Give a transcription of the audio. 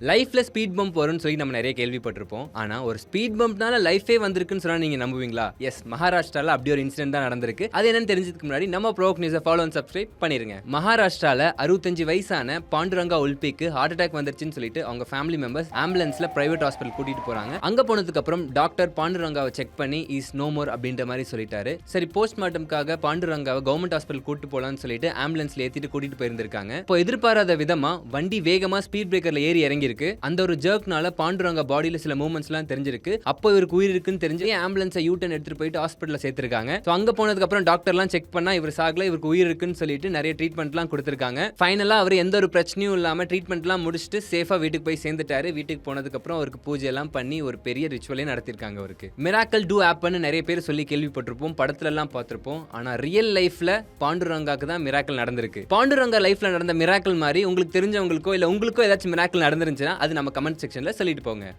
லைஃப்ல speed pump வரும்னு சொல்லி நம்ம நிறைய கேள்விப்பட்டிருப்போம். ஆனா ஒரு ஸ்பீட் பம்ப்னால லைஃபே வந்திருக்குன்னு சொன்னா நீங்க நம்புவீங்களா? எஸ், மகாராஷ்டிரால அப்படி ஒரு இன்சிடென்ட் தான் நடந்திருக்கு. அது என்னன்னு தெரிஞ்சதுக்கு முன்னாடி நம்ம ப்ரோக் நியூஸை ஃபாலோ அண்ட் சப்ஸ்கிரைப் பண்ணிருங்க. மகாராஷ்டிரால 65 வயசான பாண்டுரங்கா உல்பிக்கு ஹார்ட் அட்டாக் வந்துருச்சுன்னு சொல்லிட்டு அவங்க ஃபேமிலி மெம்பர்ஸ் ஆம்புலன்ஸ்ல பிரைவேட் ஹாஸ்பிட்டல் கூட்டிட்டு போறாங்க. அங்க போனதுக்கு அப்புறம் டாக்டர் பாண்டுரங்காவை செக் பண்ணி இஸ் நோ மோர் அப்படின்ற மாதிரி சொல்லிட்டாரு. சரி, போஸ்ட்மார்ட்டம்காக பாண்டுரங்காவை கவர்மெண்ட் ஹாஸ்பிட்டல் கூட்டிட்டு போலாம்னு சொல்லிட்டு ஆம்புலன்ஸ்ல ஏத்திட்டு கூட்டிட்டு போயிருந்திருக்காங்க. இப்போ எதிர்பாராத விதமா வண்டி வேகமா ஸ்பீட் பிரேக்கர்ல ஏறி இறங்கி இருக்கு. அந்த ஒரு ஜர்க்னால பாண்டுரங்கா பாடியில சில மூவ்மெண்ட்ஸ்லாம் தெரிஞ்சிருக்கு. அப்போ இவருக்கு உயிர் இருக்குன்னு தெரிஞ்சு ஆம்புலன்ஸை யூட்டன் எடுத்துட்டு போயிட்டு ஹாஸ்பிட்டல்ல சேர்த்திருக்காங்க. சோ அங்க போனதுக்கு அப்புறம் டாக்டர்லாம் செக் பண்ணா இவர் சாகல, இவருக்கு உயிர் இருக்குன்னு சொல்லிட்டு நிறைய ட்ரீட்மெண்ட்லாம் கொடுத்திருக்காங்க. ஃபைனலா அவர் எந்த ஒரு பிரச்சனையும் இல்லாம ட்ரீட்மெண்ட்லாம் முடிச்சுட்டு சேஃபா வீட்டுக்கு போய் சேர்ந்துட்டாரு. வீட்டுக்கு போனதுக்கு அப்புறம் அவருக்கு பூஜை எல்லாம் பண்ணி ஒரு பெரிய ரிச்சுவலே நடத்திருக்காங்க. அவருக்கு மிராக்கல் டூ ஆப்னு நிறைய பேர் சொல்லி கேள்விப்பட்டிருப்போம், படத்துல எல்லாம் பார்த்திருப்போம். ஆனா ரியல் லைஃப்ல பாண்டுரங்காக்கு தான் மிராக்கல் நடந்திருக்கு. பாண்டுரங்கா லைஃப்ல நடந்த மிராக்கல் மாதிரி உங்களுக்கு தெரிஞ்சவங்களுக்கோ இல்ல உங்களுக்கோ ஏதாச்சும் மிராக்கல் நடந்துருந்துச்சுன்னா அது நம்ம கமெண்ட் செக்ஷன்ல சொல்லிட்டு போங்க.